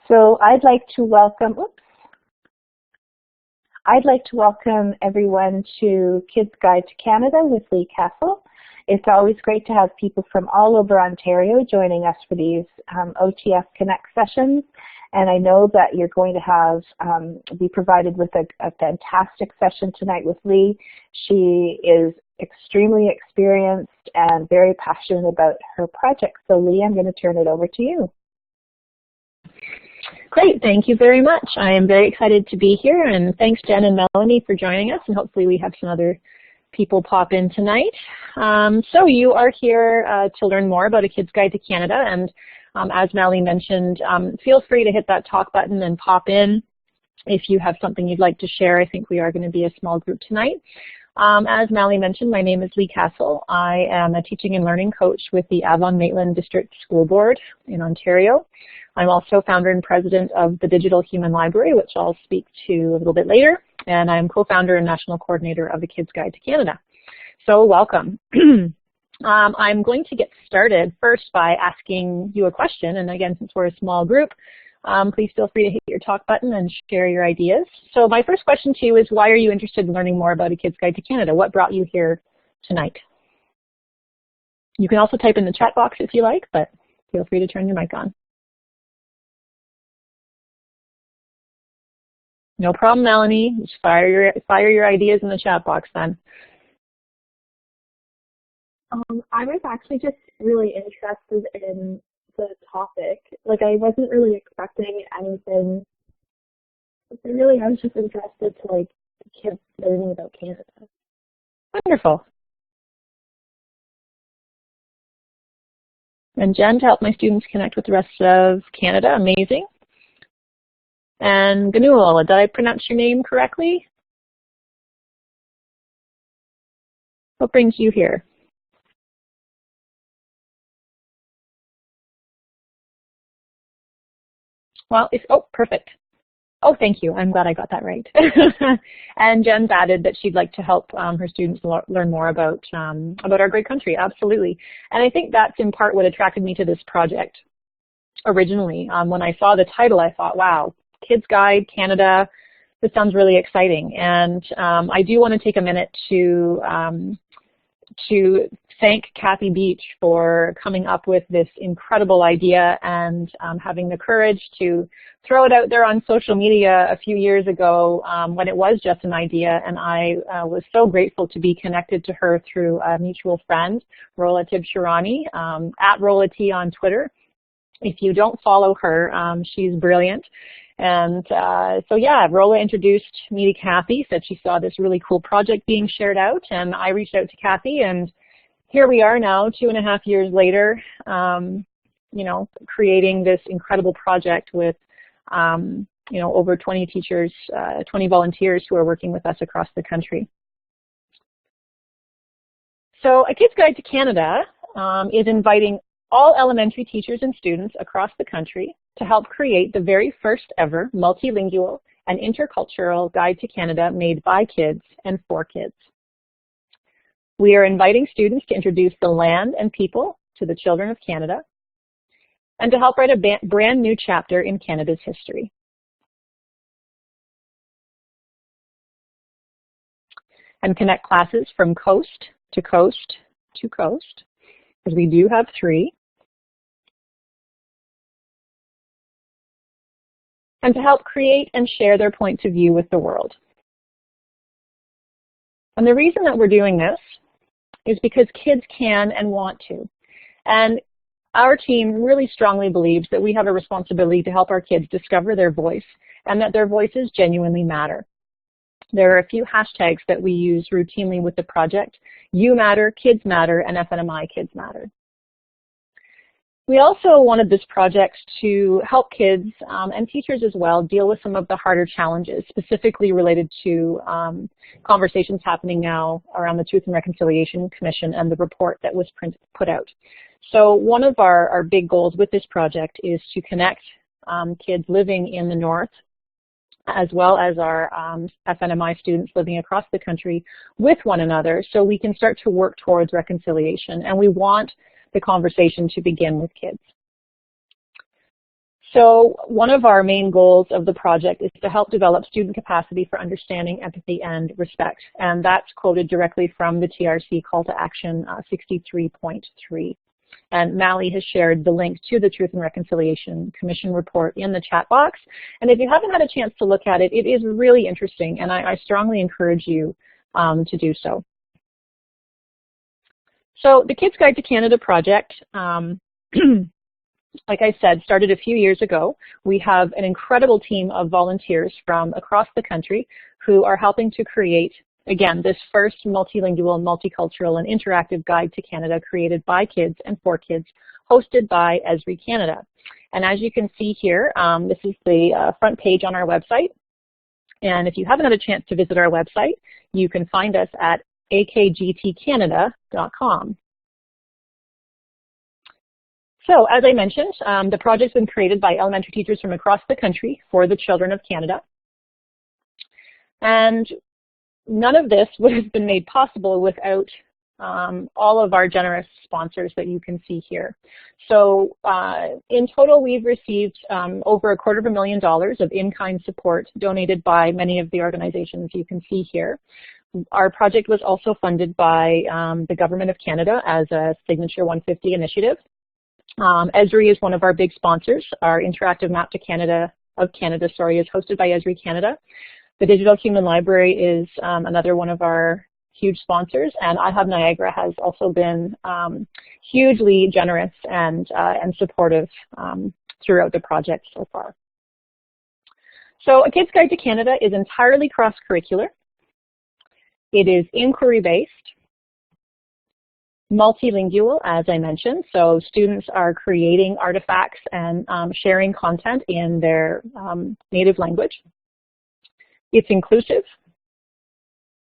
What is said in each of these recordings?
So I'd like to welcome everyone to Kids Guide to Canada with Lee Castle. It's always great to have people from all over Ontario joining us for these OTF Connect sessions. And I know that you're going to have be provided with a fantastic session tonight with Lee. She is extremely experienced and very passionate about her project. So Lee, I'm going to turn it over to you. Great, thank you very much. I am very excited to be here, and thanks Jen and Melanie for joining us, and hopefully we have some other people pop in tonight. So you are here to learn more about A Kid's Guide to Canada, and as Melanie mentioned, feel free to hit that talk button and pop in if you have something you'd like to share. I think we are going to be a small group tonight. As Melanie mentioned, my name is Lee Castle. I am a teaching and learning coach with the Avon-Maitland District School Board in Ontario. I'm also founder and president of the Digital Human Library, which I'll speak to a little bit later, and I'm co-founder and national coordinator of the Kids Guide to Canada. So welcome. I'm going to get started first by asking you a question, and again, since we're a small group, please feel free to hit your talk button and share your ideas. So my first question to you is, why are you interested in learning more about A Kid's Guide to Canada? What brought you here tonight? You can also type in the chat box if you like, but feel free to turn your mic on. No problem, Melanie. Just fire your ideas in the chat box then. I was actually just really interested in the topic. Like, I wasn't really expecting anything. Really, I was just interested to, like, kids learning about Canada. Wonderful. And Jen, to help my students connect with the rest of Canada, amazing. And Ganual, did I pronounce your name correctly? What brings you here? Well, perfect. Oh, thank you. I'm glad I got that right. And Jen's added that she'd like to help her students learn more about our great country. Absolutely. And I think that's in part what attracted me to this project originally. When I saw the title, I thought, wow, Kids Guide Canada, this sounds really exciting. And I do want to take a minute to thank Kathy Beach for coming up with this incredible idea and having the courage to throw it out there on social media a few years ago when it was just an idea. And I was so grateful to be connected to her through a mutual friend, Rola Tibshirani, at Rola T on Twitter. If you don't follow her, she's brilliant. And so yeah, Rola introduced me to Kathy, said she saw this really cool project being shared out, and I reached out to Kathy, and here we are now, 2.5 years later, you know, creating this incredible project with, you know, over 20 teachers, 20 volunteers who are working with us across the country. So A Kid's Guide to Canada is inviting all elementary teachers and students across the country to help create the very first ever multilingual and intercultural guide to Canada made by kids and for kids. We are inviting students to introduce the land and people to the children of Canada and to help write a brand new chapter in Canada's history. And connect classes from coast to coast to coast, because we do have 3. And to help create and share their points of view with the world. And the reason that we're doing this is because kids can and want to. And our team really strongly believes that we have a responsibility to help our kids discover their voice and that their voices genuinely matter. There are a few hashtags that we use routinely with the project: You Matter, Kids Matter, and FNMI Kids Matter. We also wanted this project to help kids and teachers as well deal with some of the harder challenges, specifically related to conversations happening now around the Truth and Reconciliation Commission and the report that was put out. So one of our big goals with this project is to connect kids living in the North, as well as our FNMI students living across the country, with one another, so we can start to work towards reconciliation. And we want the conversation to begin with kids. So one of our main goals of the project is to help develop student capacity for understanding, empathy, and respect. And that's quoted directly from the TRC Call to Action 63.3. And Mally has shared the link to the Truth and Reconciliation Commission report in the chat box. And if you haven't had a chance to look at it, it is really interesting, and I strongly encourage you to do so. So the Kids Guide to Canada project, like I said, started a few years ago. We have an incredible team of volunteers from across the country who are helping to create, again, this first multilingual, multicultural, and interactive guide to Canada created by kids and for kids, hosted by Esri Canada. And as you can see here, this is the front page on our website. And if you haven't had a chance to visit our website, you can find us at akgtcanada.com. So, as I mentioned, the project's been created by elementary teachers from across the country for the children of Canada. And none of this would have been made possible without all of our generous sponsors that you can see here. So in total, we've received over $250,000 of in-kind support donated by many of the organizations you can see here. Our project was also funded by the Government of Canada as a Signature 150 initiative. Esri is one of our big sponsors. Our interactive map to Canada is hosted by Esri Canada. The Digital Human Library is another one of our huge sponsors, and iHub Niagara has also been hugely generous and supportive throughout the project so far. So A Kid's Guide to Canada is entirely cross-curricular. It is inquiry-based, multilingual, as I mentioned, so students are creating artifacts and sharing content in their native language. It's inclusive,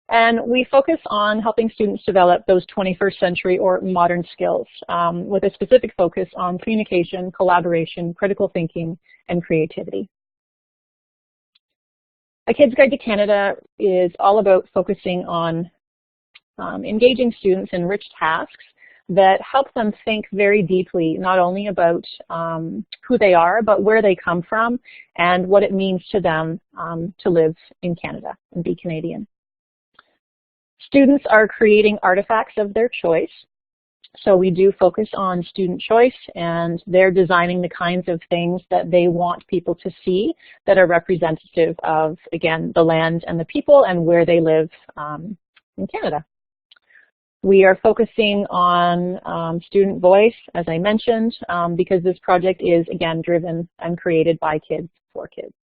and we focus on helping students develop those 21st century or modern skills with a specific focus on communication, collaboration, critical thinking, and creativity. A Kid's Guide to Canada is all about focusing on engaging students in rich tasks that help them think very deeply, not only about who they are, but where they come from and what it means to them to live in Canada and be Canadian. Students are creating artifacts of their choice. So we do focus on student choice, and they're designing the kinds of things that they want people to see that are representative of, again, the land and the people and where they live in Canada. We are focusing on student voice, as I mentioned, because this project is, again, driven and created by kids for kids.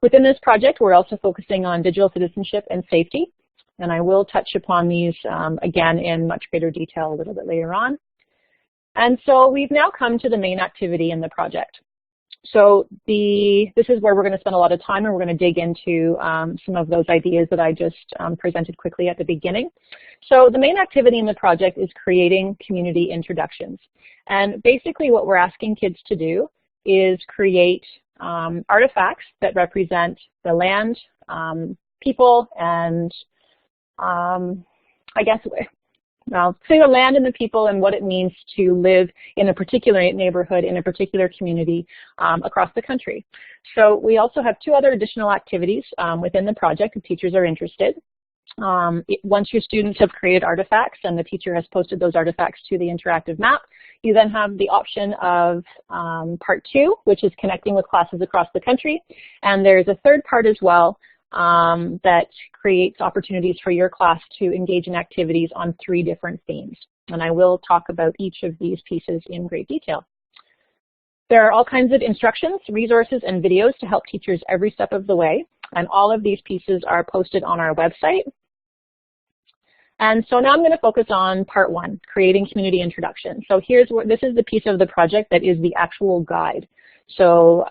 Within this project, we're also focusing on digital citizenship and safety, and I will touch upon these again in much greater detail a little bit later on. And so we've now come to the main activity in the project. So this is where we're going to spend a lot of time, and we're going to dig into some of those ideas that I just presented quickly at the beginning. So the main activity in the project is creating community introductions. And basically what we're asking kids to do is create artifacts that represent the land, people, and I guess, well, say the land and the people and what it means to live in a particular neighborhood, in a particular community across the country. So we also have two other additional activities within the project if teachers are interested. Once your students have created artifacts and the teacher has posted those artifacts to the interactive map, you then have the option of part 2, which is connecting with classes across the country. And there's a third part as well that creates opportunities for your class to engage in activities on 3 different themes. And I will talk about each of these pieces in great detail. There are all kinds of instructions, resources, and videos to help teachers every step of the way. And all of these pieces are posted on our website. And so now I'm going to focus on part 1, creating community introduction. So this is the piece of the project that is the actual guide. So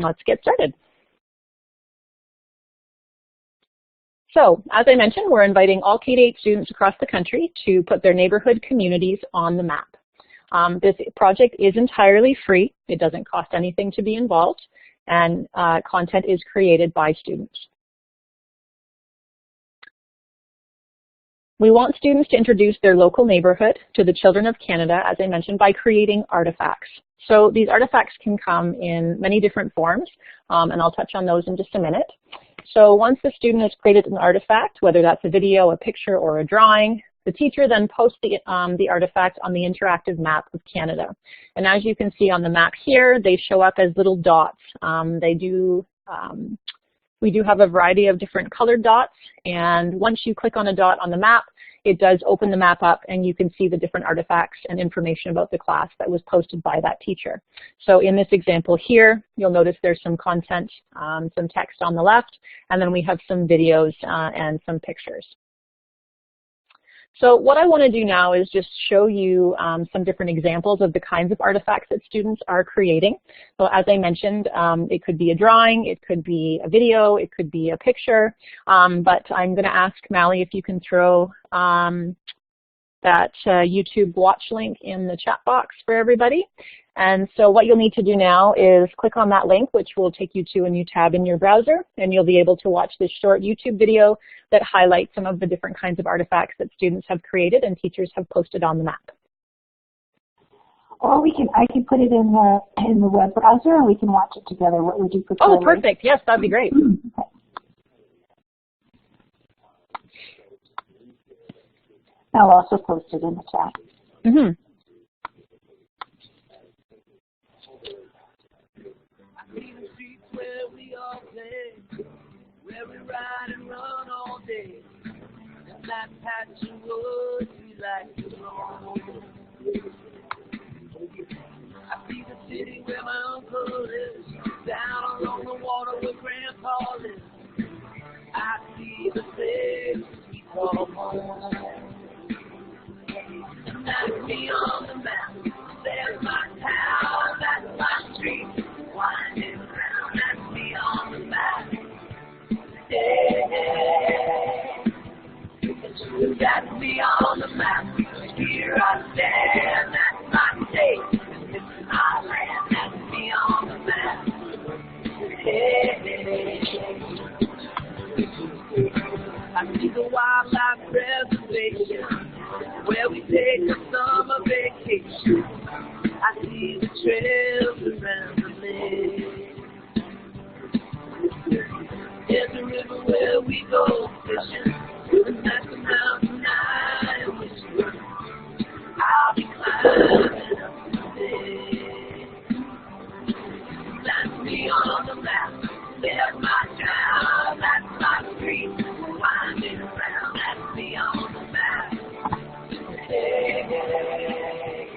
let's get started. So, as I mentioned, we're inviting all K-8 students across the country to put their neighborhood communities on the map. This project is entirely free. It doesn't cost anything to be involved, and content is created by students. We want students to introduce their local neighborhood to the children of Canada, as I mentioned, by creating artifacts. So these artifacts can come in many different forms, and I'll touch on those in just a minute. So once the student has created an artifact, whether that's a video, a picture, or a drawing, the teacher then posts the artifact on the interactive map of Canada. And as you can see on the map here, they show up as little dots. We do have a variety of different colored dots, and once you click on a dot on the map, it does open the map up and you can see the different artifacts and information about the class that was posted by that teacher. So in this example here, you'll notice there's some content, some text on the left, and then we have some videos and some pictures. So what I want to do now is just show you some different examples of the kinds of artifacts that students are creating. So as I mentioned, it could be a drawing, it could be a video, it could be a picture, but I'm going to ask Mally if you can throw that YouTube watch link in the chat box for everybody. And so what you'll need to do now is click on that link, which will take you to a new tab in your browser, and you'll be able to watch this short YouTube video that highlights some of the different kinds of artifacts that students have created and teachers have posted on the map. Or I can put it in the web browser and we can watch it together. What would you prefer? Oh, perfect. Yes, that'd be great. Okay. I'll also post it in the chat. Mm-hmm. Where we all play, where we ride and run all day, and that patch of woods we like to roam. I see the city where my uncle lives, down along the water where Grandpa lives. I see the place we call home, and that's me on the map. There's my town, that's my street, winding around, that's me on the map. Hey, hey, that's me on the map. Here I stand, that's my state, this is my land, that's me on the map. Hey, hey, I see the wildlife preservation, where we take a summer vacation. I see the trails around the lake. There's a river where we go fishing, and that's the mountain I wish for. I'll be climbing up today. That's me on the map. There's my town, that's my street. Winding around, that's me on the map. Hey, hey,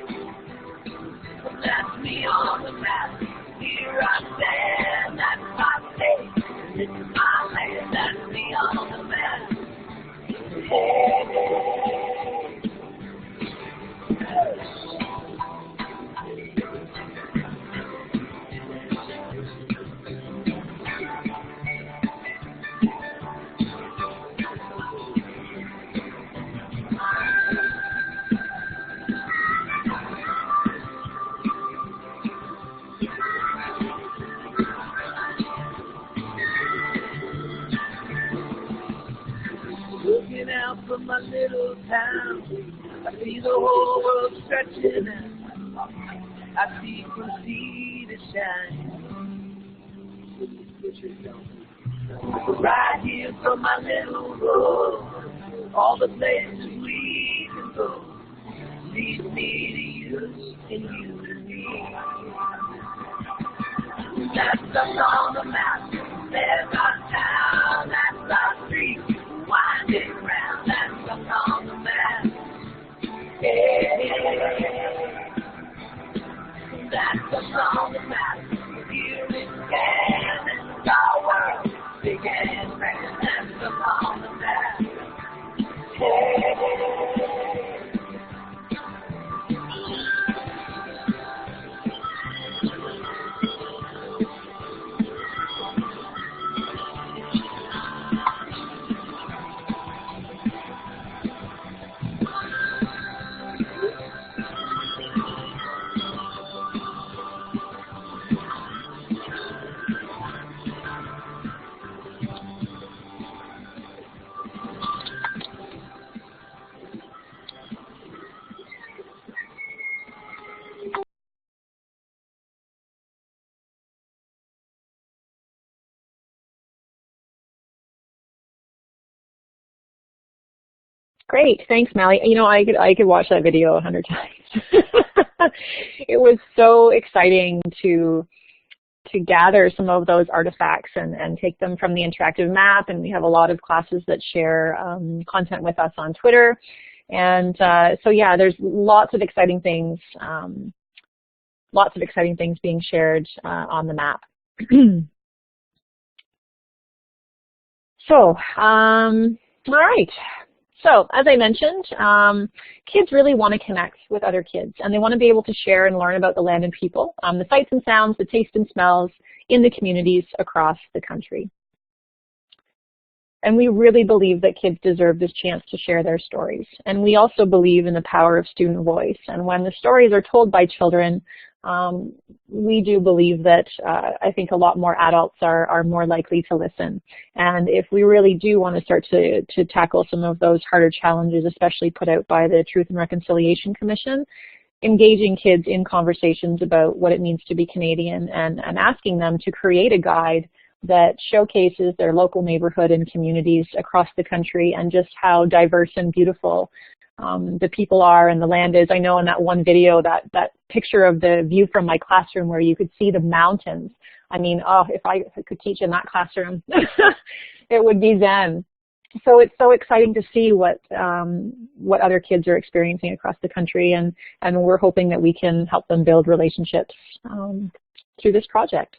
that's me on the map. Here I stand, that's my state. This is my land, that's me on the map. Hey, hey. Looking out from my little town, I see the whole world stretching out. I see from sea to shine. Right here from my little road, all the places we can go, lead me to you and you to me. That's us on the map. There's our town, that's our street. Winding around, that's us on the map. Hey, hey, hey. That's us on the map. Here in Canada, it's our world. Big and grand, that's us on the map. Hey, hey, hey. Great, thanks, Mally. You know, I could watch that video 100 times. It was so exciting to gather some of those artifacts and take them from the interactive map, and we have a lot of classes that share content with us on Twitter. And so yeah, there's lots of exciting things being shared on the map. So, all right. So, as I mentioned, kids really want to connect with other kids, and they want to be able to share and learn about the land and people, the sights and sounds, the taste and smells in the communities across the country. And we really believe that kids deserve this chance to share their stories. And we also believe in the power of student voice. And when the stories are told by children, we do believe that I think a lot more adults are more likely to listen. And if we really do want to start to tackle some of those harder challenges, especially put out by the Truth and Reconciliation Commission, engaging kids in conversations about what it means to be Canadian and asking them to create a guide that showcases their local neighborhood and communities across the country and just how diverse and beautiful the people are and the land is. I know in that one video, that picture of the view from my classroom where you could see the mountains. I mean, oh, if I could teach in that classroom, it would be zen. So it's so exciting to see what other kids are experiencing across the country, and we're hoping that we can help them build relationships through this project.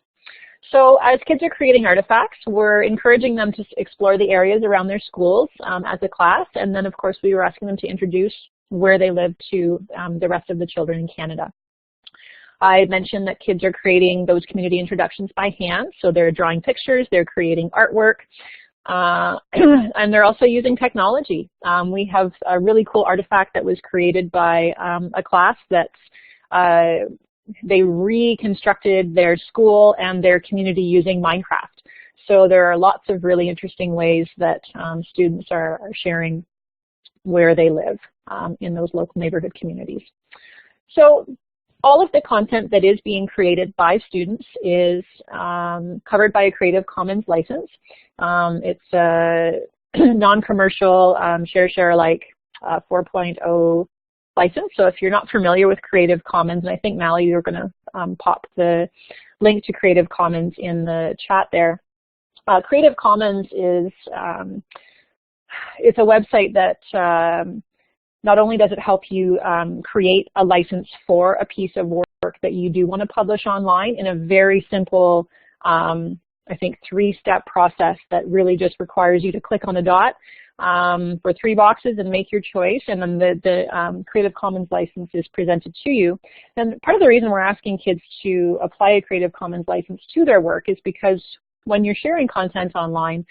So as kids are creating artifacts, we're encouraging them to explore the areas around their schools as a class, and then of course we were asking them to introduce where they live to the rest of the children in Canada. I mentioned that kids are creating those community introductions by hand, so they're drawing pictures, they're creating artwork, and they're also using technology. We have a really cool artifact that was created by a class that's they reconstructed their school and their community using Minecraft. So there are lots of really interesting ways that students are sharing where they live in those local neighborhood communities. So all of the content that is being created by students is covered by a Creative Commons license. It's a non-commercial share alike 4.0 license. So if you're not familiar with Creative Commons, and I think Mally, you're going to pop the link to Creative Commons in the chat there. Creative Commons is it's a website that not only does it help you create a license for a piece of work that you do want to publish online in a very simple, I think, 3-step process that really just requires you to click on the dot for 3 boxes and make your choice, and then the Creative Commons license is presented to you. And part of the reason we're asking kids to apply a Creative Commons license to their work is because when you're sharing content online,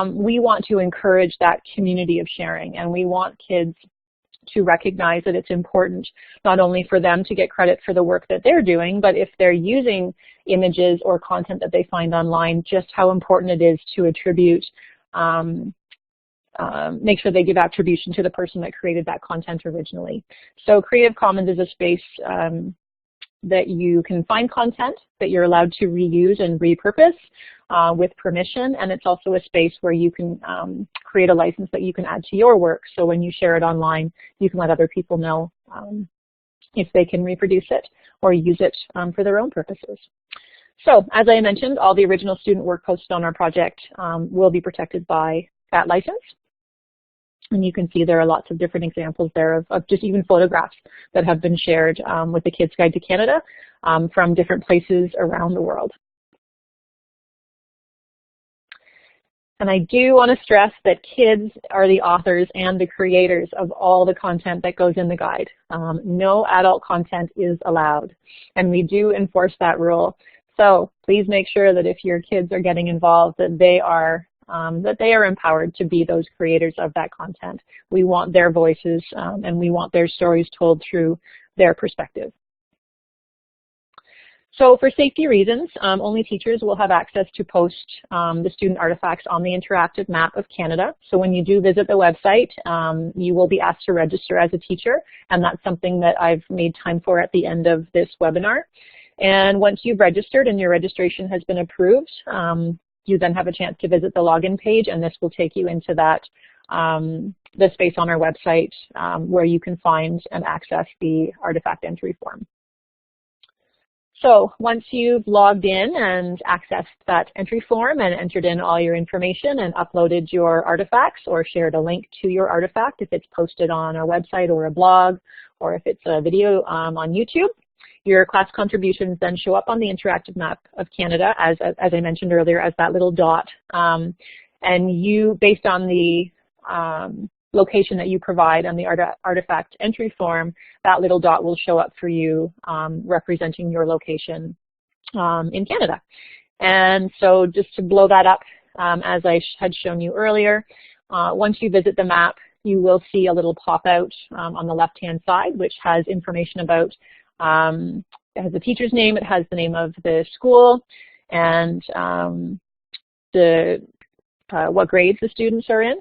we want to encourage that community of sharing, and we want kids to recognize that it's important not only for them to get credit for the work that they're doing, but if they're using images or content that they find online, just how important it is to attribute make sure they give attribution to the person that created that content originally. So Creative Commons is a space that you can find content that you're allowed to reuse and repurpose with permission, and it's also a space where you can create a license that you can add to your work. So when you share it online, you can let other people know if they can reproduce it or use it for their own purposes. So as I mentioned, all the original student work posted on our project will be protected by that license. And you can see there are lots of different examples there of just even photographs that have been shared with the Kids Guide to Canada from different places around the world. And I do want to stress that kids are the authors and the creators of all the content that goes in the guide. No adult content is allowed, and we do enforce that rule. So please make sure that if your kids are getting involved, that they are empowered to be those creators of that content. We want their voices and we want their stories told through their perspective. So for safety reasons, only teachers will have access to post the student artifacts on the interactive map of Canada. So when you do visit the website, you will be asked to register as a teacher, and that's something that I've made time for at the end of this webinar. And once you've registered and your registration has been approved, you then have a chance to visit the login page, and this will take you into that the space on our website where you can find and access the artifact entry form. So once you've logged in and accessed that entry form and entered in all your information and uploaded your artifacts or shared a link to your artifact if it's posted on our website or a blog or if it's a video on YouTube, your class contributions then show up on the interactive map of Canada as I mentioned earlier as that little dot. And you, based on the location that you provide on the artifact entry form, that little dot will show up for you representing your location in Canada. And so just to blow that up, as I had shown you earlier, once you visit the map, you will see a little pop-out on the left-hand side, which has information about, it has the teacher's name, it has the name of the school, and what grades the students are in.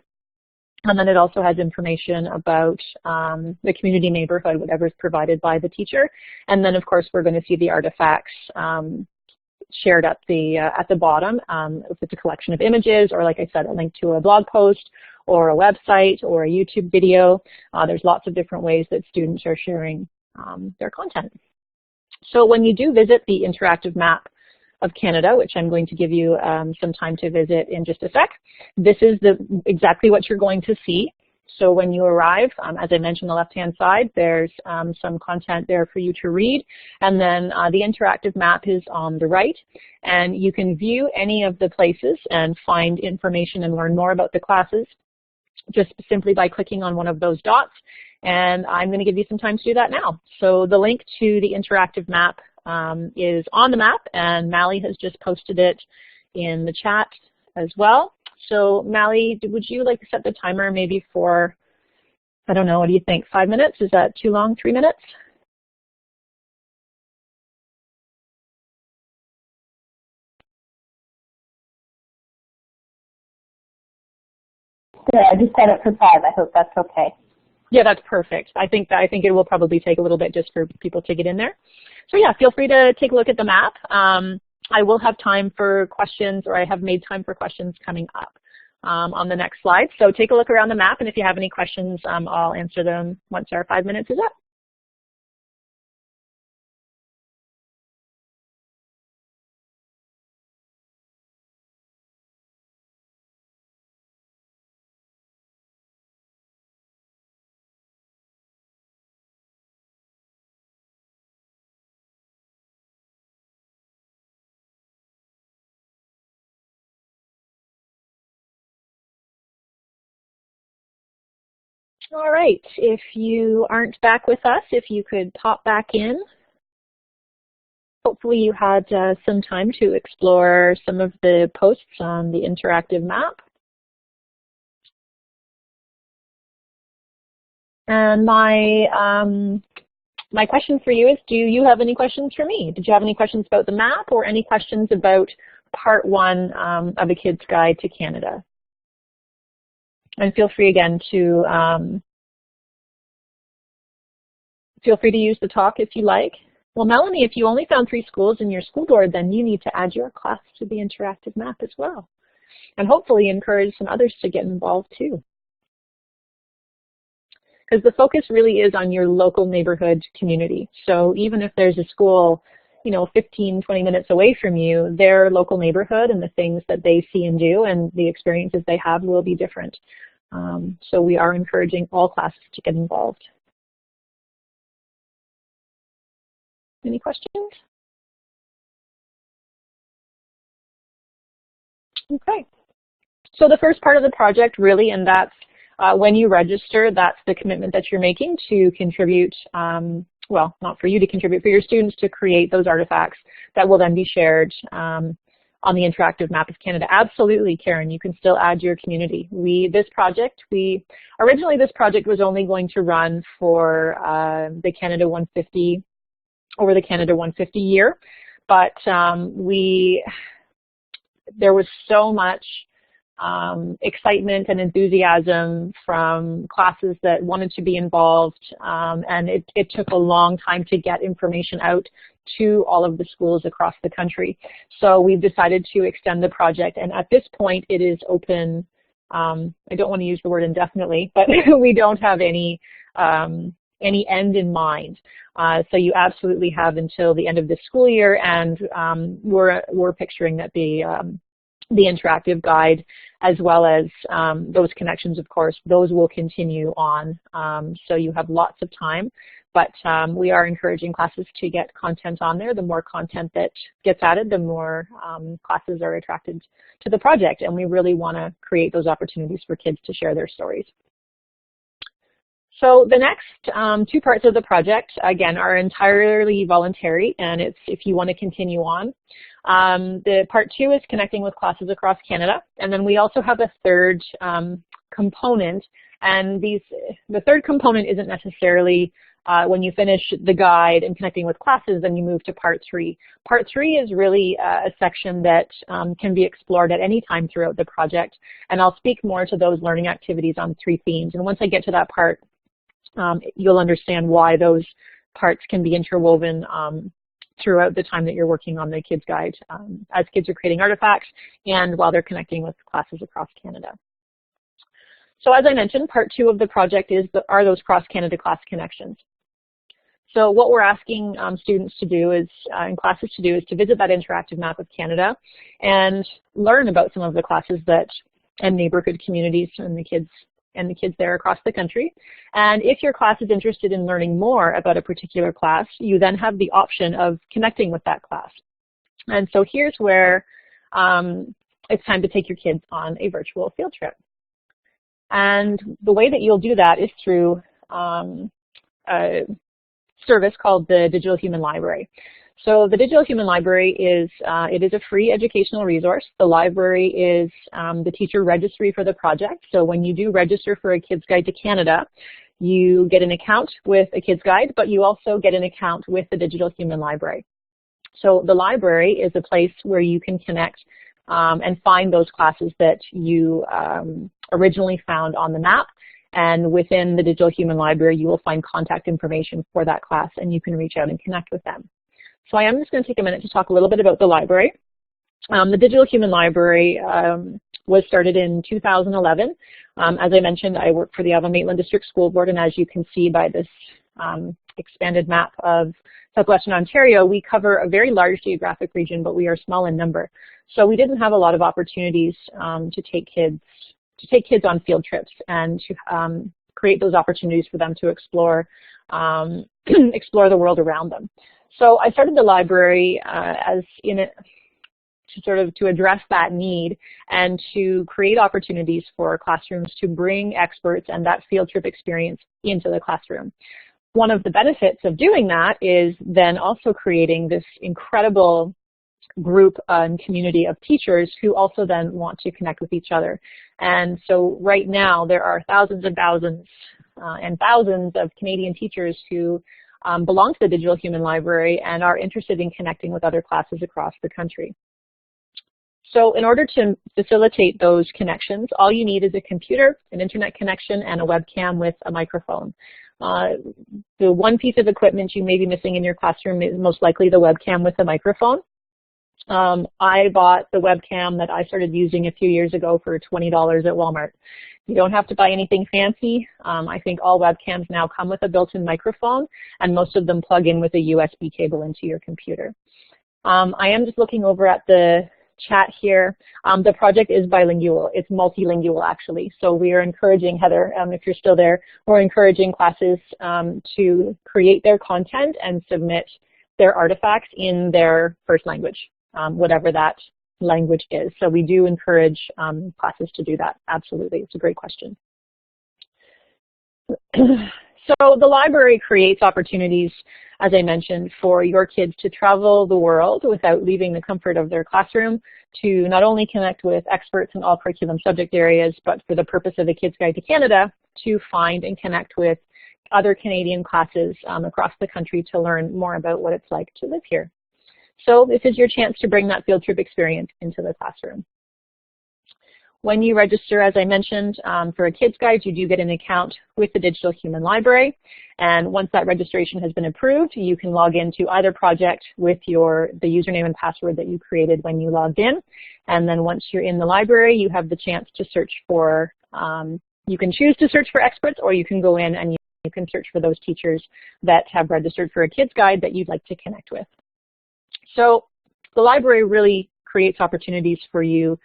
And then it also has information about the community neighborhood, whatever is provided by the teacher. And then, of course, we're going to see the artifacts shared at the bottom. If it's a collection of images, or like I said, a link to a blog post, or a website, or a YouTube video. There's lots of different ways that students are sharing their content. So when you do visit the interactive map of Canada, which I'm going to give you some time to visit in just a sec, this is exactly what you're going to see. So when you arrive, as I mentioned on the left-hand side, there's some content there for you to read, and then the interactive map is on the right, and you can view any of the places and find information and learn more about the classes just simply by clicking on one of those dots, and I'm going to give you some time to do that now. So the link to the interactive map is on the map, and Mally has just posted it in the chat as well. So Mally, would you like to set the timer maybe for, I don't know, what do you think, 5 minutes? Is that too long, 3 minutes? Yeah, I just set it for 5. I hope that's okay. Yeah, that's perfect. I think it will probably take a little bit just for people to get in there. So yeah, feel free to take a look at the map. I will have time for questions, or I have made time for questions coming up on the next slide. So take a look around the map, and if you have any questions, I'll answer them once our 5 minutes is up. All right, if you aren't back with us, if you could pop back in. Hopefully you had some time to explore some of the posts on the interactive map. And my question for you is, do you have any questions for me? Did you have any questions about the map, or any questions about part 1 of A Kid's Guide to Canada? And feel free again to use the talk if you like. Well, Melanie, if you only found 3 schools in your school board, then you need to add your class to the interactive map as well. And hopefully encourage some others to get involved too. Because the focus really is on your local neighborhood community. So even if there's a school, 15, 20 minutes away from you, their local neighborhood and the things that they see and do and the experiences they have will be different. So we are encouraging all classes to get involved. Any questions? Okay. So the first part of the project really, and that's when you register, that's the commitment that you're making to contribute, well, not for you to contribute, for your students to create those artifacts that will then be shared on the interactive map of Canada. Absolutely, Karen, you can still add your community. Originally this project was only going to run for the Canada 150, over the Canada 150 year, but there was so much excitement and enthusiasm from classes that wanted to be involved, and it took a long time to get information out to all of the schools across the country. So we've decided to extend the project, and at this point it is open I don't want to use the word indefinitely, but we don't have any end in mind. So you absolutely have until the end of this school year, and we're picturing that the interactive guide, as well as those connections, of course, those will continue on. So you have lots of time, but we are encouraging classes to get content on there. The more content that gets added, the more classes are attracted to the project, and we really want to create those opportunities for kids to share their stories. So the next 2 parts of the project, again, are entirely voluntary, and it's if you want to continue on. The part 2 is connecting with classes across Canada, and then we also have a third component, and the third component isn't necessarily when you finish the guide and connecting with classes, then you move to part 3. Part 3 is really a section that can be explored at any time throughout the project, and I'll speak more to those learning activities on 3 themes, and once I get to that part, you'll understand why those parts can be interwoven throughout the time that you're working on the Kids Guide as kids are creating artifacts and while they're connecting with classes across Canada. So as I mentioned, part 2 of the project are those cross-Canada class connections. So what we're asking students to do is, and classes to do, is to visit that interactive map of Canada and learn about some of the classes and neighborhood communities and the kids there across the country. And if your class is interested in learning more about a particular class, you then have the option of connecting with that class. And so here's where it's time to take your kids on a virtual field trip. And the way that you'll do that is through a service called the Digital Human Library. So the Digital Human Library is a free educational resource. The library is the teacher registry for the project. So when you do register for a Kids Guide to Canada, you get an account with a Kids Guide, but you also get an account with the Digital Human Library. So the library is a place where you can connect and find those classes that you originally found on the map. And within the Digital Human Library, you will find contact information for that class, and you can reach out and connect with them. So I am just going to take a minute to talk a little bit about the library. The Digital Human Library was started in 2011. As I mentioned, I work for the Avon-Maitland District School Board, and as you can see by this expanded map of Southwestern Ontario, we cover a very large geographic region, but we are small in number. So we didn't have a lot of opportunities to take kids on field trips and to create those opportunities for them to explore explore the world around them. So I started the library to address that need and to create opportunities for classrooms to bring experts and that field trip experience into the classroom. One of the benefits of doing that is then also creating this incredible group and community of teachers who also then want to connect with each other. And so right now there are thousands and thousands of Canadian teachers who belong to the Digital Human Library and are interested in connecting with other classes across the country. So in order to facilitate those connections, all you need is a computer, an internet connection, and a webcam with a microphone. The one piece of equipment you may be missing in your classroom is most likely the webcam with a microphone. I bought the webcam that I started using a few years ago for $20 at Walmart. You don't have to buy anything fancy. I think all webcams now come with a built-in microphone, and most of them plug in with a USB cable into your computer. I am just looking over at the chat here. The project is bilingual. It's multilingual, actually. So we are encouraging, Heather, if you're still there, we're encouraging classes to create their content and submit their artifacts in their first language, whatever that language is. So we do encourage classes to do that. Absolutely. It's a great question. So the library creates opportunities, as I mentioned, for your kids to travel the world without leaving the comfort of their classroom, to not only connect with experts in all curriculum subject areas, but for the purpose of the Kids Guide to Canada, to find and connect with other Canadian classes across the country to learn more about what it's like to live here. So this is your chance to bring that field trip experience into the classroom. When you register, as I mentioned, for a Kids Guide, you do get an account with the Digital Human Library. And once that registration has been approved, you can log into either project with the username and password that you created when you logged in. And then once you're in the library, you have the chance to search for, you can choose to search for experts, or you can go in and you can search for those teachers that have registered for a Kids Guide that you'd like to connect with. So the library really creates opportunities for you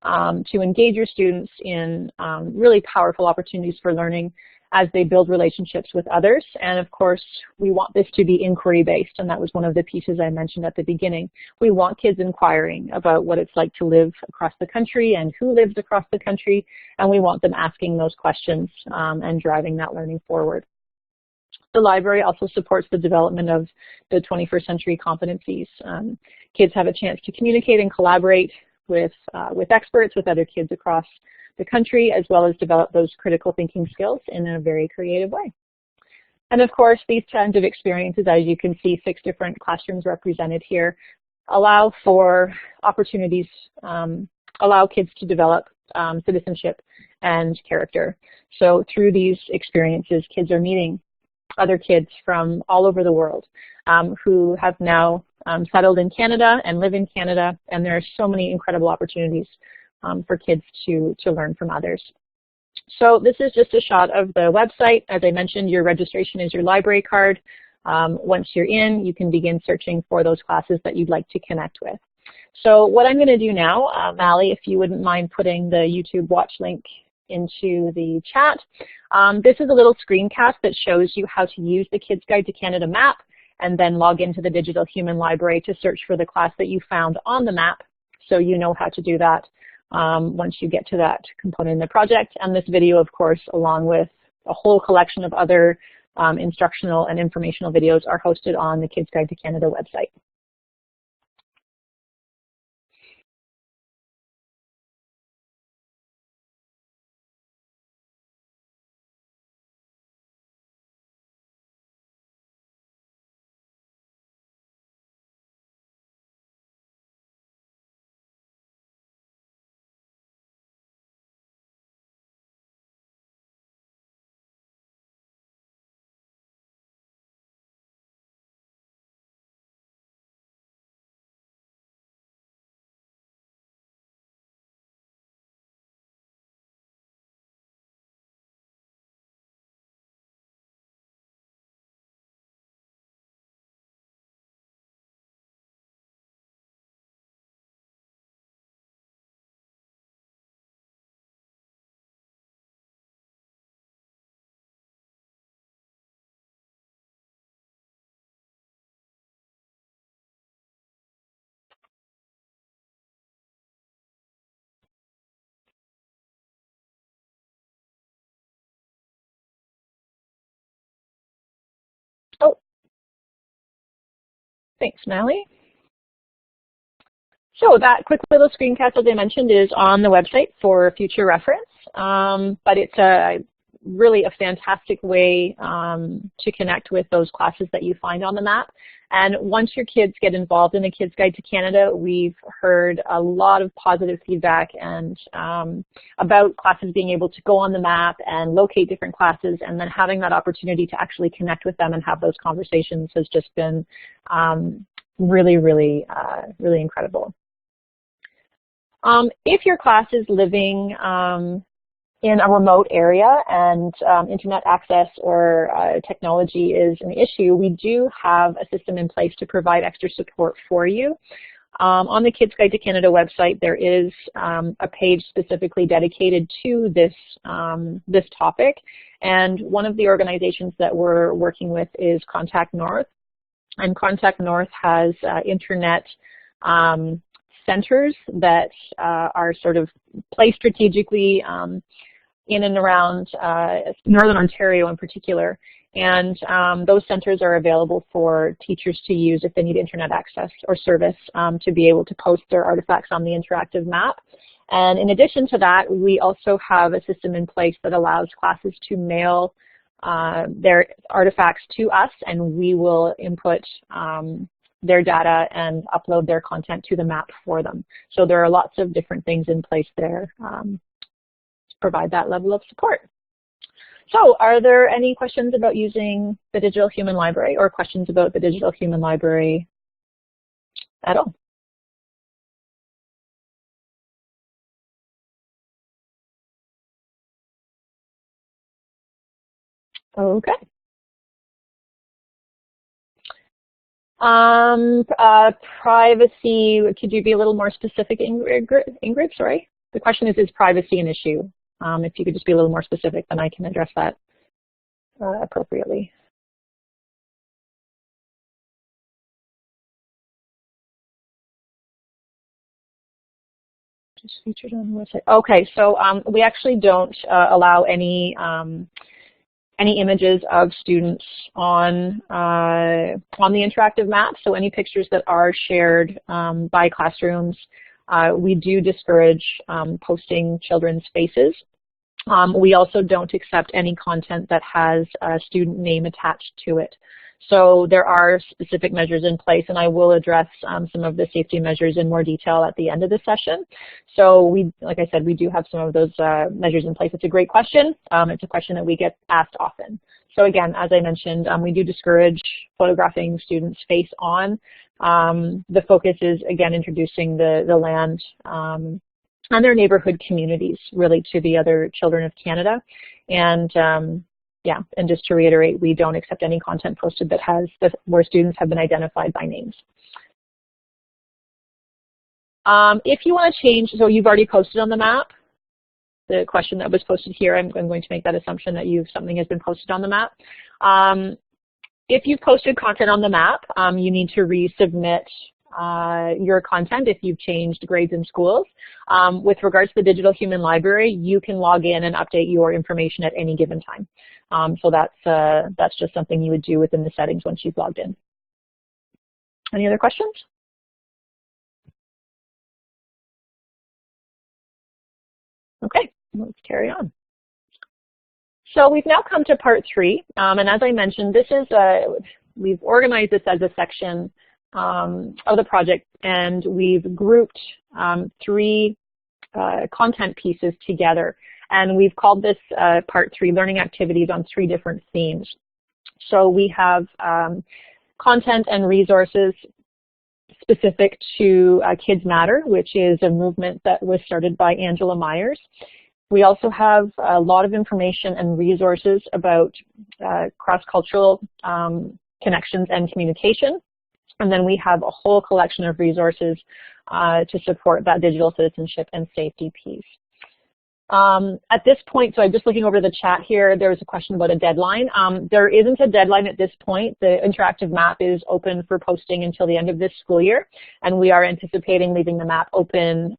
to engage your students in really powerful opportunities for learning as they build relationships with others. And of course, we want this to be inquiry-based, and that was one of the pieces I mentioned at the beginning. We want kids inquiring about what it's like to live across the country and who lives across the country, and we want them asking those questions and driving that learning forward. The library also supports the development of the 21st century competencies. Kids have a chance to communicate and collaborate with experts, with other kids across the country, as well as develop those critical thinking skills in a very creative way. And of course, these kinds of experiences, as you can see, 6 different classrooms represented here, allow for opportunities, allow kids to develop citizenship and character. So through these experiences, kids are meeting other kids from all over the world who have now settled in Canada and live in Canada, and there are so many incredible opportunities for kids to learn from others. So this is just a shot of the website. As I mentioned, your registration is your library card. Once you're in, you can begin searching for those classes that you'd like to connect with. So what I'm going to do now, Mally, if you wouldn't mind putting the YouTube watch link into the chat. This is a little screencast that shows you how to use the Kids Guide to Canada map and then log into the Digital Human Library to search for the class that you found on the map, so you know how to do that once you get to that component in the project. And this video, of course, along with a whole collection of other instructional and informational videos, are hosted on the Kids Guide to Canada website. Oh, thanks, Mally. So that quick little screencast, as I mentioned, is on the website for future reference, but it's really a fantastic way to connect with those classes that you find on the map. And once your kids get involved in the Kids Guide to Canada, we've heard a lot of positive feedback and about classes being able to go on the map and locate different classes, and then having that opportunity to actually connect with them and have those conversations has just been really, really, really incredible. If your class is living in a remote area and internet access or technology is an issue, we do have a system in place to provide extra support for you. On the Kids Guide to Canada website, there is a page specifically dedicated to this, this topic, and one of the organizations that we're working with is Contact North, and Contact North has internet centers that are sort of placed strategically in and around Northern Ontario in particular. And those centers are available for teachers to use if they need internet access or service to be able to post their artifacts on the interactive map. And in addition to that, we also have a system in place that allows classes to mail their artifacts to us, and we will input their data and upload their content to the map for them. So there are lots of different things in place there provide that level of support. So are there any questions about using the Digital Human Library or questions about the Digital Human Library at all? Okay. Privacy, could you be a little more specific, Ingrid? Sorry. The question is privacy an issue? If you could just be a little more specific, then I can address that appropriately. Just featured on the website. Okay, so we actually don't allow any images of students on the interactive map. So any pictures that are shared by classrooms, we do discourage posting children's faces. We also don't accept any content that has a student name attached to it. So there are specific measures in place, and I will address some of the safety measures in more detail at the end of the session. So we, like I said, we do have some of those measures in place. It's a great question. It's a question that we get asked often. So again, as I mentioned, we do discourage photographing students face on. The focus is, again, introducing the land and their neighborhood communities really to the other children of Canada. And yeah, and just to reiterate, we don't accept any content posted that has where students have been identified by names. If you want to change, so you've already posted on the map, the question that was posted here, I'm going to make that assumption that something has been posted on the map. If you've posted content on the map, you need to resubmit your content if you've changed grades in schools. With regards to the Digital Human Library, you can log in and update your information at any given time. So that's just something you would do within the settings once you've logged in. Any other questions? Okay, let's carry on. So we've now come to part 3, and as I mentioned, this is we've organized this as a section of the project, and we've grouped 3 content pieces together, and we've called this part 3 learning activities on 3 different themes. So we have content and resources specific to Kids Matter, which is a movement that was started by Angela Myers. We also have a lot of information and resources about cross-cultural connections and communication. And then we have a whole collection of resources to support that digital citizenship and safety piece. At this point, so I'm just looking over the chat here, there was a question about a deadline. There isn't a deadline at this point. The interactive map is open for posting until the end of this school year, and we are anticipating leaving the map open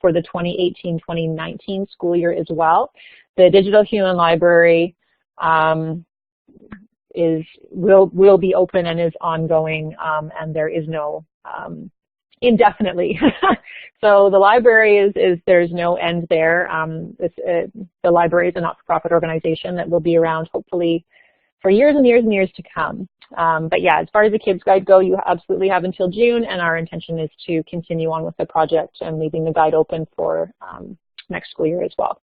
for the 2018-2019 school year as well. The Digital Human Library will be open and is ongoing, and there is no indefinitely. So the library there's no end there. The library is a not-for-profit organization that will be around hopefully for years and years and years to come. But yeah, as far as the Kids Guide go, you absolutely have until June, and our intention is to continue on with the project and leaving the guide open for next school year as well.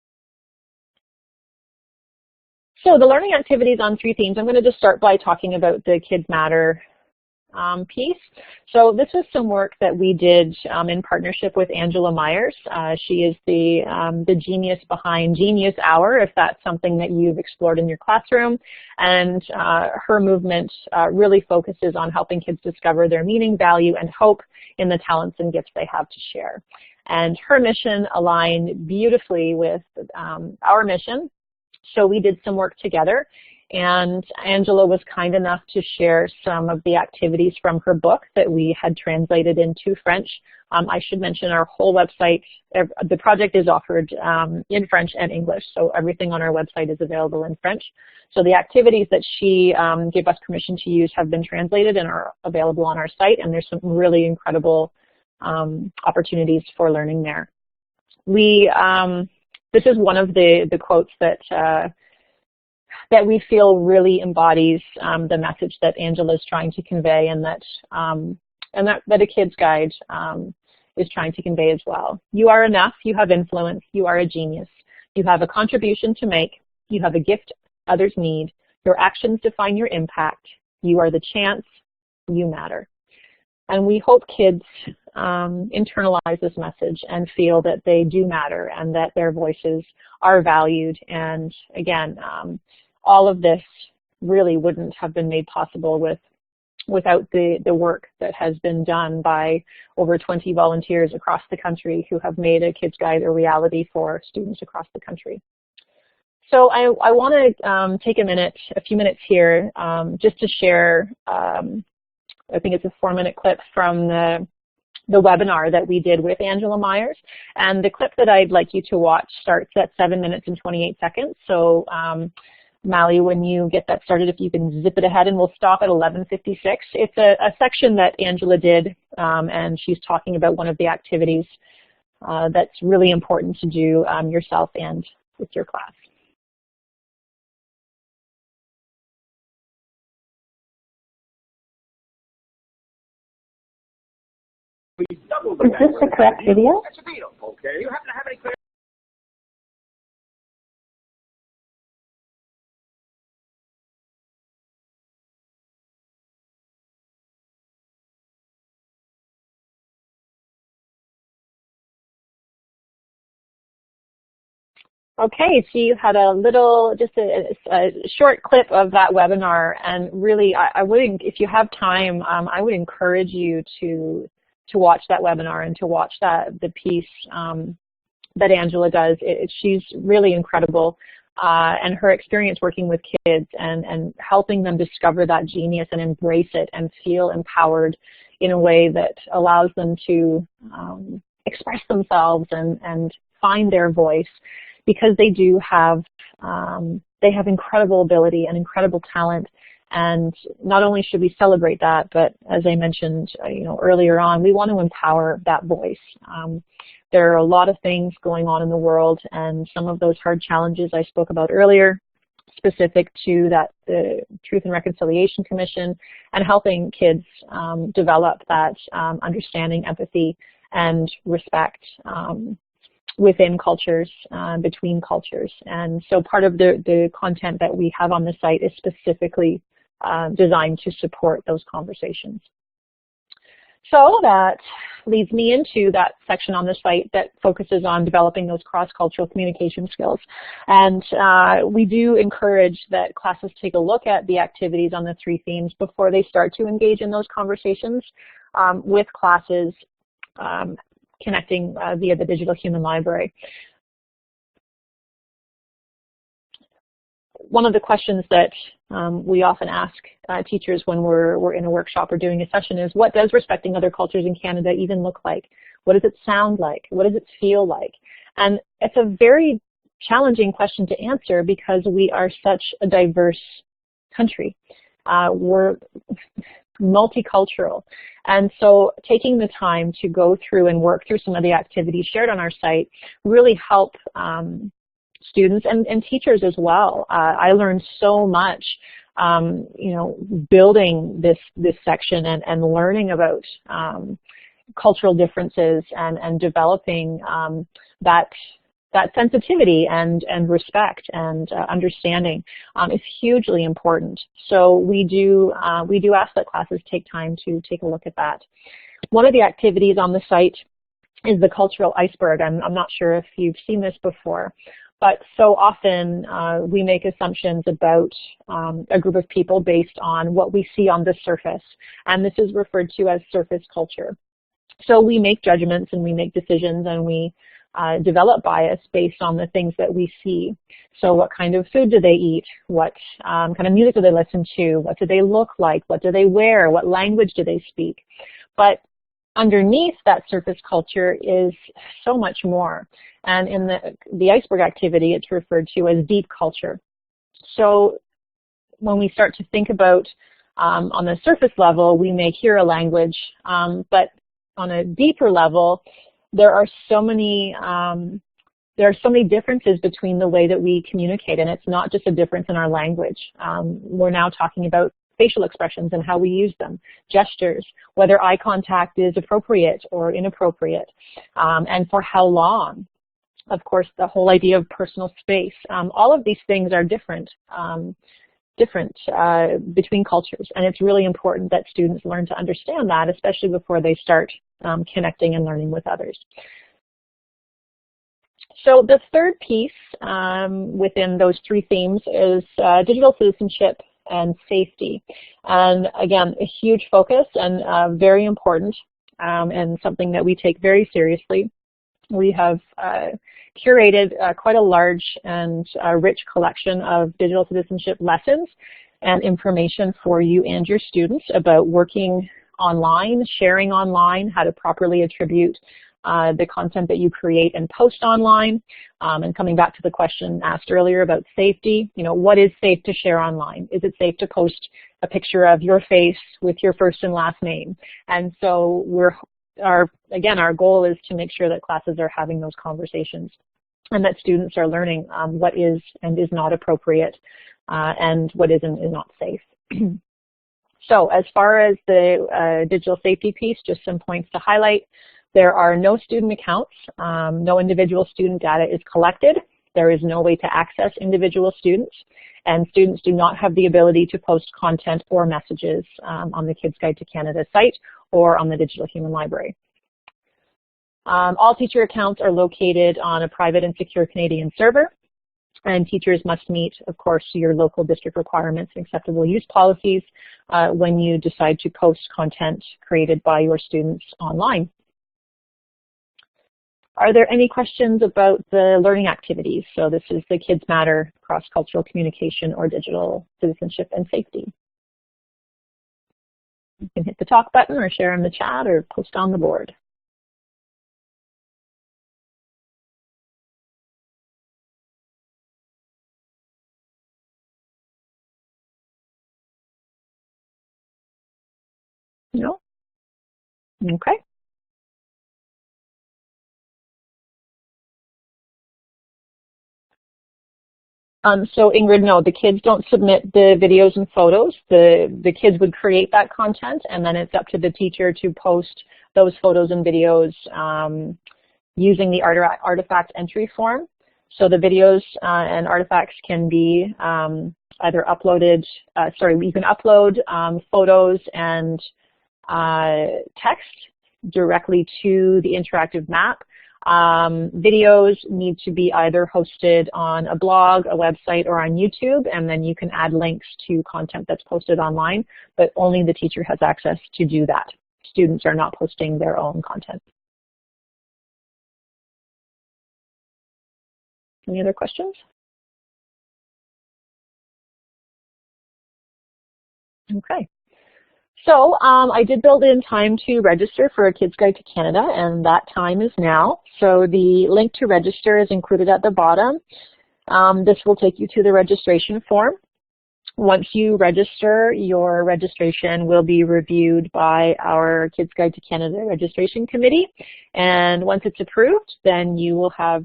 So the learning activities on 3 themes, I'm going to just start by talking about the Kids Matter piece. So this was some work that we did in partnership with Angela Myers. She is the genius behind Genius Hour, if that's something that you've explored in your classroom. And her movement really focuses on helping kids discover their meaning, value, and hope in the talents and gifts they have to share. And her mission aligned beautifully with our mission. So we did some work together, and Angela was kind enough to share some of the activities from her book that we had translated into French. I should mention our whole website, the project is offered in French and English, so everything on our website is available in French. So the activities that she gave us permission to use have been translated and are available on our site, and there's some really incredible opportunities for learning there. This is one of the quotes that we feel really embodies the message that Angela is trying to convey, and that a Kids Guide is trying to convey as well. You are enough. You have influence. You are a genius. You have a contribution to make. You have a gift others need. Your actions define your impact. You are the chance. You matter. And we hope kids internalize this message and feel that they do matter and that their voices are valued. And again, all of this really wouldn't have been made possible without the work that has been done by over 20 volunteers across the country who have made a Kids Guide a reality for students across the country. So I want to take a few minutes here just to share, I think it's a 4-minute clip from the webinar that we did with Angela Myers. And the clip that I'd like you to watch starts at 7 minutes and 28 seconds. So Mally, when you get that started, if you can zip it ahead, and we'll stop at 11:56. It's a section that Angela did, and she's talking about one of the activities that's really important to do yourself and with your class. Is this the correct video? Okay. You happen to have any clear? Okay, so you had just a short clip of that webinar, and really, I would, if you have time, I would encourage you to watch that webinar and to watch the piece that Angela does. She's really incredible, and her experience working with kids and helping them discover that genius and embrace it and feel empowered in a way that allows them to express themselves and find their voice, because they do have incredible ability and incredible talent. And not only should we celebrate that, but as I mentioned, earlier on, we want to empower that voice. There are a lot of things going on in the world, and some of those hard challenges I spoke about earlier, specific to the Truth and Reconciliation Commission, and helping kids develop that understanding, empathy, and respect within cultures, between cultures. And so part of the content that we have on the site is specifically designed to support those conversations. So that leads me into that section on the site that focuses on developing those cross-cultural communication skills. And we do encourage that classes take a look at the activities on the 3 themes before they start to engage in those conversations with classes connecting via the Digital Human Library. One of the questions that we often ask teachers when we're in a workshop or doing a session is, what does respecting other cultures in Canada even look like? What does it sound like? What does it feel like? And it's a very challenging question to answer because we are such a diverse country. We're multicultural. And so taking the time to go through and work through some of the activities shared on our site really help students and teachers as well. I learned so much, building this section and learning about cultural differences and developing that sensitivity and respect and understanding is hugely important. So we do ask that classes take time to take a look at that. One of the activities on the site is the cultural iceberg. I'm not sure if you've seen this before, but so often we make assumptions about a group of people based on what we see on the surface, and this is referred to as surface culture. So we make judgments and we make decisions and we develop bias based on the things that we see. So what kind of food do they eat? What kind of music do they listen to? What do they look like? What do they wear? What language do they speak? But underneath that surface culture is so much more. And in the iceberg activity, it's referred to as deep culture. So when we start to think about on the surface level, we may hear a language, but on a deeper level, there are so many differences between the way that we communicate, and it's not just a difference in our language. We're now talking about facial expressions and how we use them, gestures, whether eye contact is appropriate or inappropriate, and for how long. Of course, the whole idea of personal space. All of these things are different between cultures, and it's really important that students learn to understand that, especially before they start connecting and learning with others. So the third piece within those three themes is digital citizenship and safety. And again, a huge focus and very important and something that we take very seriously. We have curated quite a large and rich collection of digital citizenship lessons and information for you and your students about working online, sharing online, how to properly attribute the content that you create and post online. And coming back to the question asked earlier about safety, what is safe to share online? Is it safe to post a picture of your face with your first and last name? And so our goal is to make sure that classes are having those conversations and that students are learning what is and is not appropriate and what is and is not safe. So as far as the digital safety piece, just some points to highlight. There are no student accounts. No individual student data is collected. There is no way to access individual students, and students do not have the ability to post content or messages on the Kids Guide to Canada site or on the Digital Human Library. All teacher accounts are located on a private and secure Canadian server, and teachers must meet, of course, your local district requirements and acceptable use policies when you decide to post content created by your students online. Are there any questions about the learning activities? So this is the Kids Matter, cross-cultural communication, or digital citizenship and safety. You can hit the talk button or share in the chat or post on the board. No? Okay. So Ingrid, no, the kids don't submit the videos and photos. The kids would create that content, and then it's up to the teacher to post those photos and videos using the artifact entry form. So the videos and artifacts can be either uploaded, you can upload photos and text directly to the interactive map. Videos need to be either hosted on a blog, a website, or on YouTube, and then you can add links to content that's posted online, but only the teacher has access to do that. Students are not posting their own content. Any other questions? Okay. So I did build in time to register for a Kids Guide to Canada, and that time is now. So the link to register is included at the bottom. This will take you to the registration form. Once you register, your registration will be reviewed by our Kids Guide to Canada Registration Committee. And once it's approved, then you will have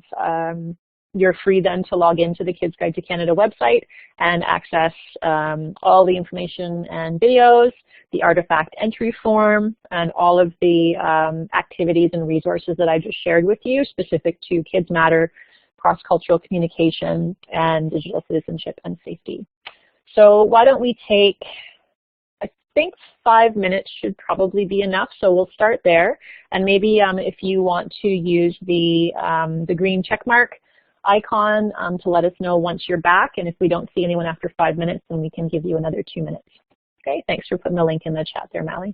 you're free then to log into the Kids Guide to Canada website and access all the information and videos, the artifact entry form, and all of the activities and resources that I just shared with you specific to Kids Matter, cross-cultural communication, and digital citizenship and safety. So why don't we take, I think 5 minutes should probably be enough, so we'll start there. And maybe if you want to use the green check mark icon to let us know once you're back, and if we don't see anyone after 5 minutes, then we can give you another 2 minutes. Okay, thanks for putting the link in the chat there, Mally.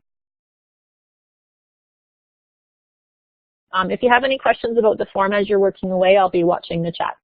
If you have any questions about the form as you're working away, I'll be watching the chat.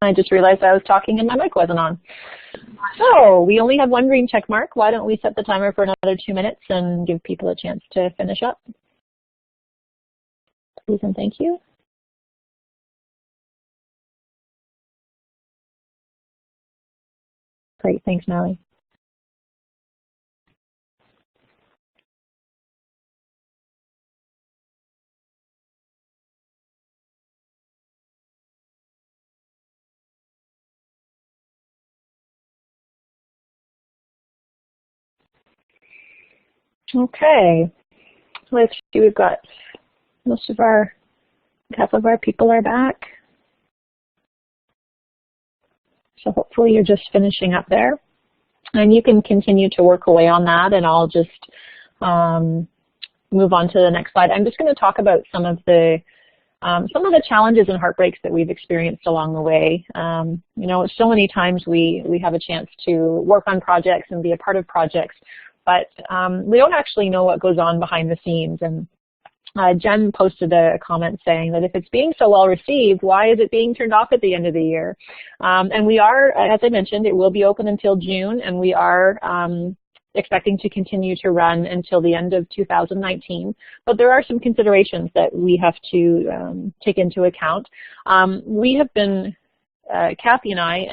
I just realized I was talking and my mic wasn't on. So we only have one green check mark. Why don't we set the timer for another 2 minutes and give people a chance to finish up? Please and thank you. Great, thanks, Mallie. Okay, let's see, we've got half of our people are back. So hopefully you're just finishing up there. And you can continue to work away on that, and I'll just move on to the next slide. I'm just going to talk about some of the challenges and heartbreaks that we've experienced along the way. You know, so many times we have a chance to work on projects and be a part of projects, but we don't actually know what goes on behind the scenes. And Jen posted a comment saying that if it's being so well received, why is it being turned off at the end of the year? And we are, as I mentioned, it will be open until June, and we are expecting to continue to run until the end of 2019. But there are some considerations that we have to take into account. We have been, Kathy and I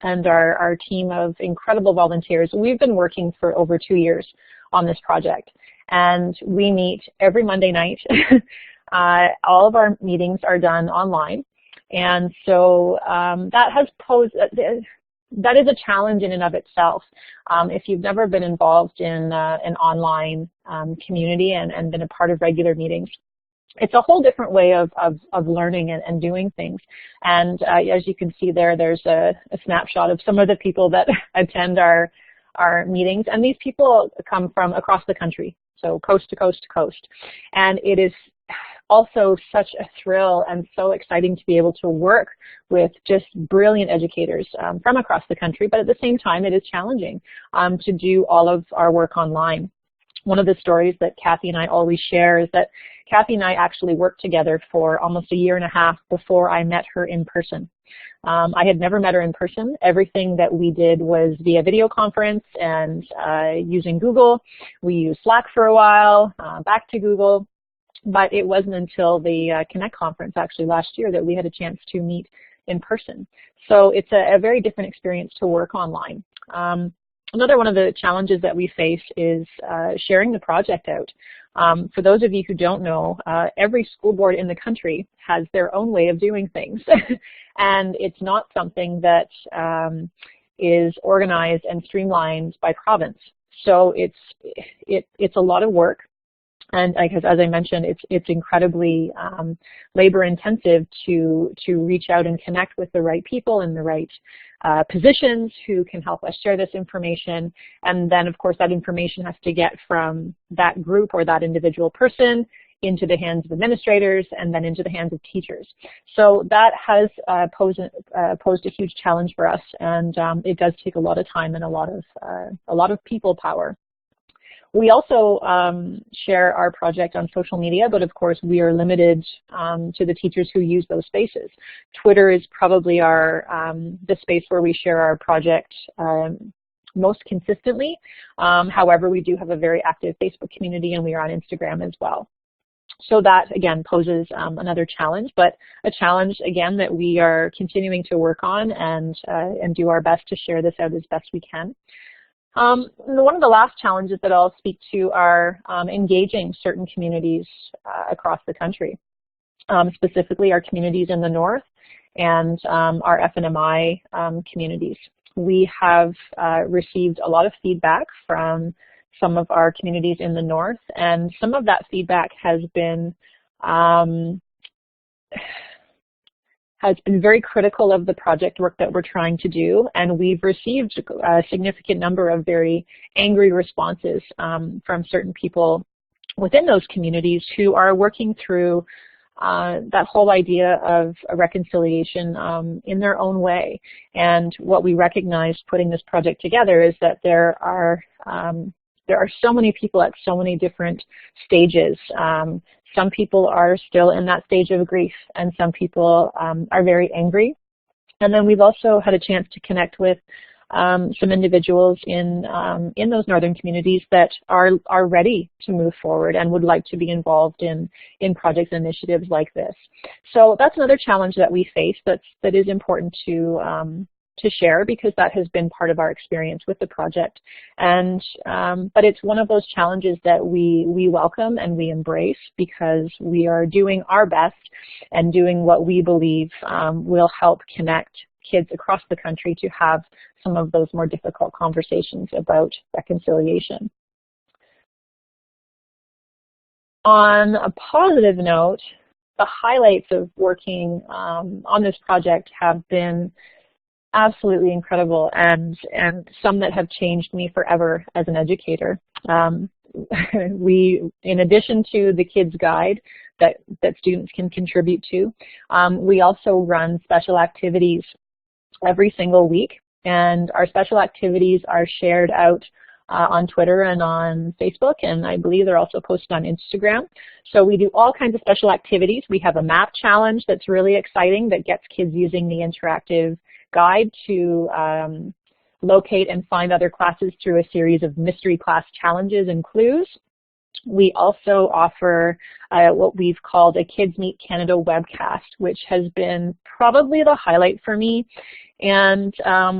and our team of incredible volunteers, we've been working for over 2 years on this project. And we meet every Monday night. All of our meetings are done online. And so that has posed, that is a challenge in and of itself. If you've never been involved in an online community and been a part of regular meetings, it's a whole different way of learning and doing things. And as you can see there, there's a snapshot of some of the people that attend our meetings. And these people come from across the country, so coast to coast to coast. And it is also such a thrill and so exciting to be able to work with just brilliant educators from across the country, but at the same time it is challenging to do all of our work online. One of the stories that Kathy and I always share is that Kathy and I actually worked together for almost 1.5 years before I met her in person. I had never met her in person. Everything that we did was via video conference and using Google. We used Slack for a while, back to Google, but it wasn't until the Connect conference actually last year that we had a chance to meet in person. So it's a very different experience to work online. Another one of the challenges that we face is sharing the project out. For those of you who don't know, every school board in the country has their own way of doing things. And it's not something that is organized and streamlined by province. So it's a lot of work. And because, as I mentioned, it's incredibly labor intensive to reach out and connect with the right people in the right positions who can help us share this information. And then, of course, that information has to get from that group or that individual person into the hands of administrators and then into the hands of teachers. So that has posed a huge challenge for us, and it does take a lot of time and a lot of people power. We also share our project on social media, but of course we are limited to the teachers who use those spaces. Twitter is probably the space where we share our project most consistently. However, we do have a very active Facebook community, and we are on Instagram as well. So that, again, poses another challenge, but a challenge, again, that we are continuing to work on and do our best to share this out as best we can. One of the last challenges that I'll speak to are engaging certain communities across the country, specifically our communities in the north and our FNMI communities. We have received a lot of feedback from some of our communities in the north, and some of that feedback has been very critical of the project work that we're trying to do, and we've received a significant number of very angry responses from certain people within those communities who are working through that whole idea of a reconciliation in their own way. And what we recognized putting this project together is that there are so many people at so many different stages. Some people are still in that stage of grief, and some people are very angry. And then we've also had a chance to connect with some individuals in those northern communities that are ready to move forward and would like to be involved in projects and initiatives like this. So that's another challenge that we face that is important to share, because that has been part of our experience with the project. And but it's one of those challenges that we welcome and we embrace, because we are doing our best and doing what we believe will help connect kids across the country to have some of those more difficult conversations about reconciliation. On a positive note, the highlights of working on this project have been absolutely incredible, and some that have changed me forever as an educator. We, in addition to the kids guide that students can contribute to, we also run special activities every single week, and our special activities are shared out on Twitter and on Facebook, and I believe they're also posted on Instagram. So we do all kinds of special activities. We have a map challenge that's really exciting that gets kids using the interactive guide to locate and find other classes through a series of mystery class challenges and clues. We also offer what we've called a Kids Meet Canada webcast, which has been probably the highlight for me. And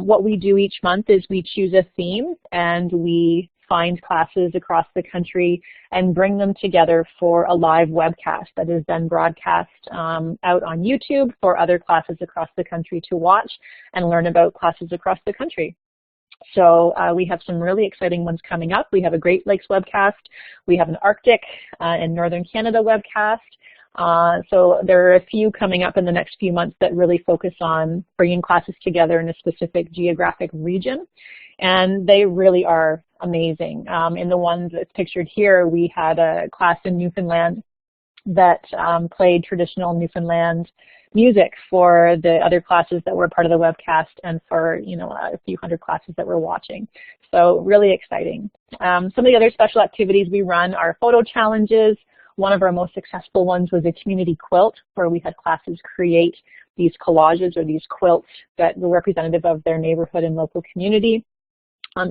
what we do each month is we choose a theme, and we find classes across the country and bring them together for a live webcast that is then broadcast out on YouTube for other classes across the country to watch and learn about classes across the country. So we have some really exciting ones coming up. We have a Great Lakes webcast. We have an Arctic and Northern Canada webcast. So there are a few coming up in the next few months that really focus on bringing classes together in a specific geographic region. And they really are amazing. In the ones that's pictured here, we had a class in Newfoundland that played traditional Newfoundland music for the other classes that were part of the webcast, and for a few hundred classes that we're watching. So really exciting. Some of the other special activities we run are photo challenges. One of our most successful ones was a community quilt, where we had classes create these collages or these quilts that were representative of their neighborhood and local community.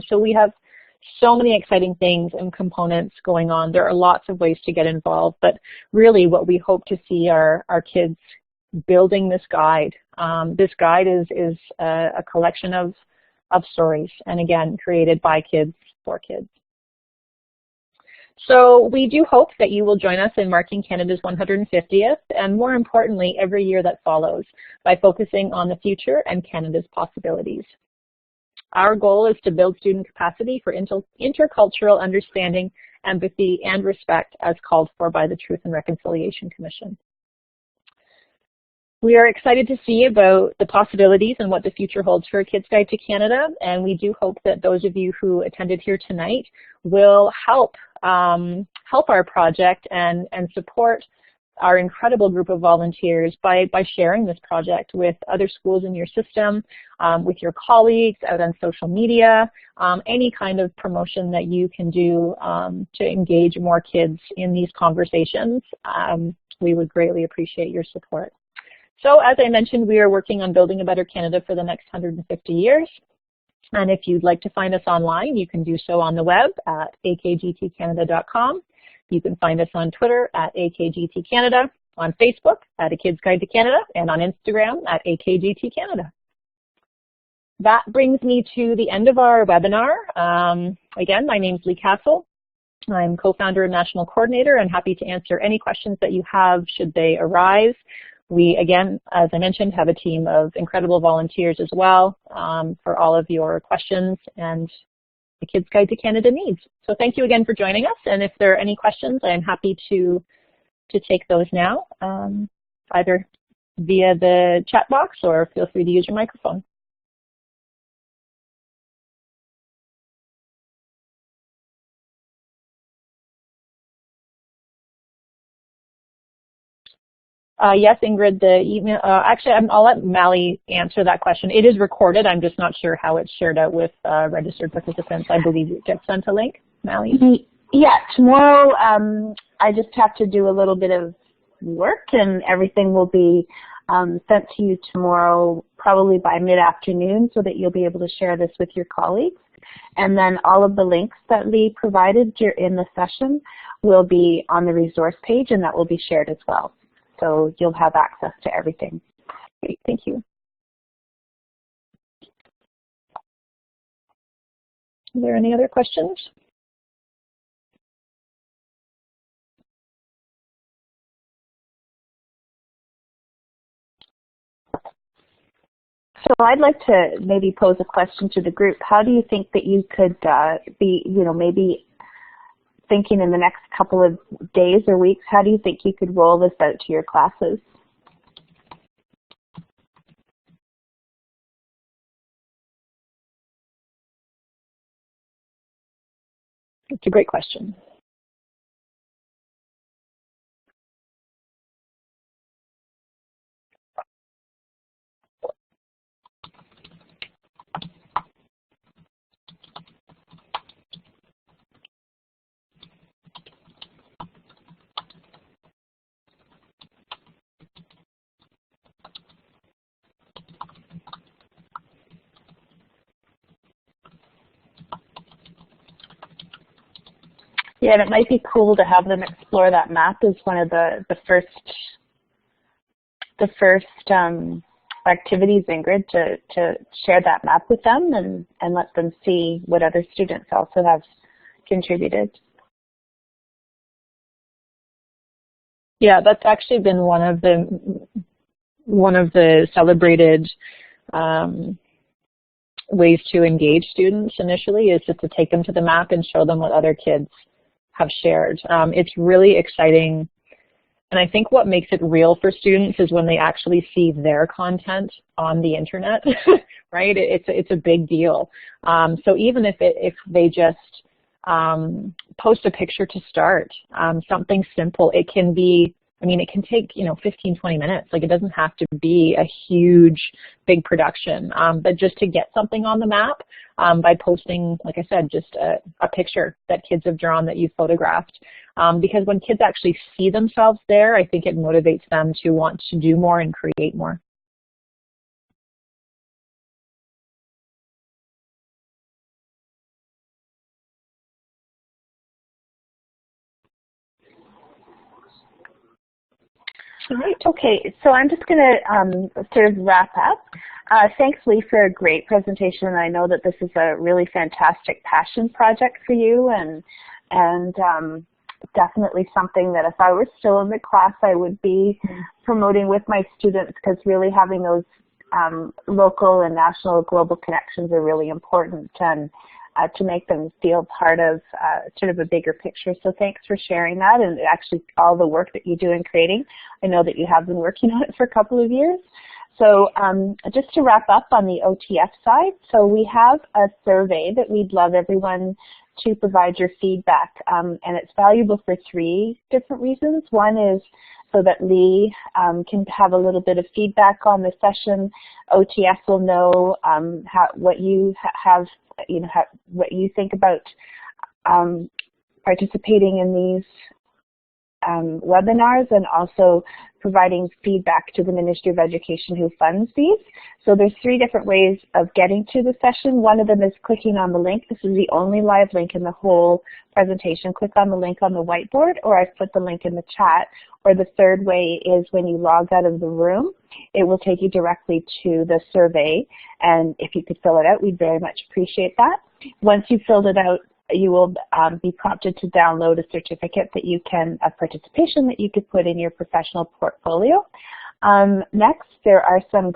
So we have so many exciting things and components going on. There are lots of ways to get involved, but really what we hope to see are our kids building this guide. This guide is a collection of stories, and again, created by kids for kids. So we do hope that you will join us in marking Canada's 150th, and more importantly, every year that follows, by focusing on the future and Canada's possibilities. Our goal is to build student capacity for intercultural understanding, empathy, and respect as called for by the Truth and Reconciliation Commission. We are excited to see about the possibilities and what the future holds for Kids Guide to Canada, and we do hope that those of you who attended here tonight will help our project and support our incredible group of volunteers by sharing this project with other schools in your system, with your colleagues, out on social media, any kind of promotion that you can do to engage more kids in these conversations. We would greatly appreciate your support. So as I mentioned, we are working on building a better Canada for the next 150 years. And if you'd like to find us online, you can do so on the web at akgtcanada.com. You can find us on Twitter at akgtcanada, on Facebook at A Kids Guide to Canada, and on Instagram at akgtcanada. That brings me to the end of our webinar. Again, my name is Lee Castle. I'm co-founder and national coordinator, and happy to answer any questions that you have should they arise. We, again, as I mentioned, have a team of incredible volunteers as well for all of your questions and the Kids Guide to Canada needs. So thank you again for joining us, and if there are any questions, I am happy to take those now, either via the chat box or feel free to use your microphone. Yes, Ingrid, the email, actually, I'll let Mally answer that question. It is recorded. I'm just not sure how it's shared out with registered participants. I believe it gets sent a link. Mally? Yeah, tomorrow I just have to do a little bit of work, and everything will be sent to you tomorrow probably by mid-afternoon so that you'll be able to share this with your colleagues. And then all of the links that Lee provided in the session will be on the resource page, and that will be shared as well. So you'll have access to everything. Great, thank you. Are there any other questions? So I'd like to maybe pose a question to the group. How do you think that you could be, maybe thinking in the next couple of days or weeks, how do you think you could roll this out to your classes? It's a great question. Yeah, and it might be cool to have them explore that map as one of the first activities, Ingrid, to share that map with them and let them see what other students also have contributed. Yeah, that's actually been one of the celebrated ways to engage students initially, is just to take them to the map and show them what other kids have shared. It's really exciting, and I think what makes it real for students is when they actually see their content on the internet, right? It's a big deal. So even if they just post a picture to start, something simple, it can be, it can take 15, 20 minutes. Like, it doesn't have to be a huge, big production, but just to get something on the map by posting, like I said, just a picture that kids have drawn that you photographed. Because when kids actually see themselves there, I think it motivates them to want to do more and create more. All right, okay, so I'm just going to sort of wrap up. Thanks, Lee, for a great presentation. I know that this is a really fantastic passion project for you, and definitely something that if I were still in the class, I would be promoting with my students, because really having those local and national global connections are really important, and to make them feel part of sort of a bigger picture. So thanks for sharing that, and actually all the work that you do in creating. I know that you have been working on it for a couple of years. So just to wrap up on the OTF side, so we have a survey that we'd love everyone to provide your feedback, and it's valuable for 3 different reasons. One is so that Lee can have a little bit of feedback on the session. OTF will know what you have, what you think about participating in these webinars, and also providing feedback to the Ministry of Education who funds these. So there's 3 different ways of getting to the session. One of them is clicking on the link. This is the only live link in the whole presentation. Click on the link on the whiteboard, or I've put the link in the chat. Or the third way is when you log out of the room, it will take you directly to the survey. And if you could fill it out, we'd very much appreciate that. Once you've filled it out, you will be prompted to download a certificate that you can, of participation, that you could put in your professional portfolio. Next, there are some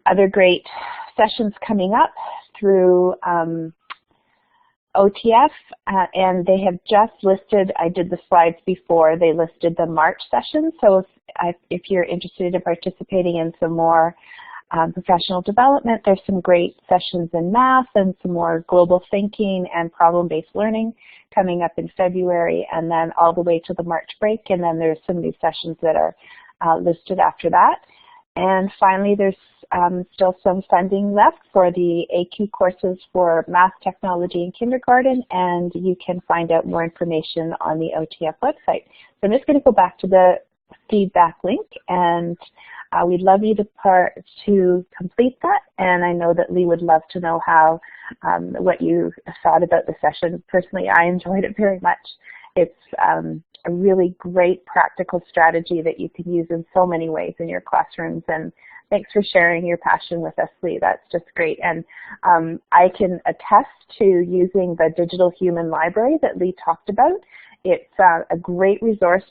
other great sessions coming up through OTF, and they have just listed, I did the slides before, they listed the March session. So if you're interested in participating in some more professional development, there's some great sessions in math and some more global thinking and problem-based learning coming up in February, and then all the way to the March break, and then there's some new sessions that are listed after that. And finally, there's still some funding left for the AQ courses for math, technology, and kindergarten, and you can find out more information on the OTF website. So I'm just going to go back to the feedback link, and we'd love you to complete that. And I know that Lee would love to know how what you thought about the session. Personally, I enjoyed it very much. It's a really great practical strategy that you can use in so many ways in your classrooms. And thanks for sharing your passion with us, Lee. That's just great. And I can attest to using the digital human library that Lee talked about. It's a great resource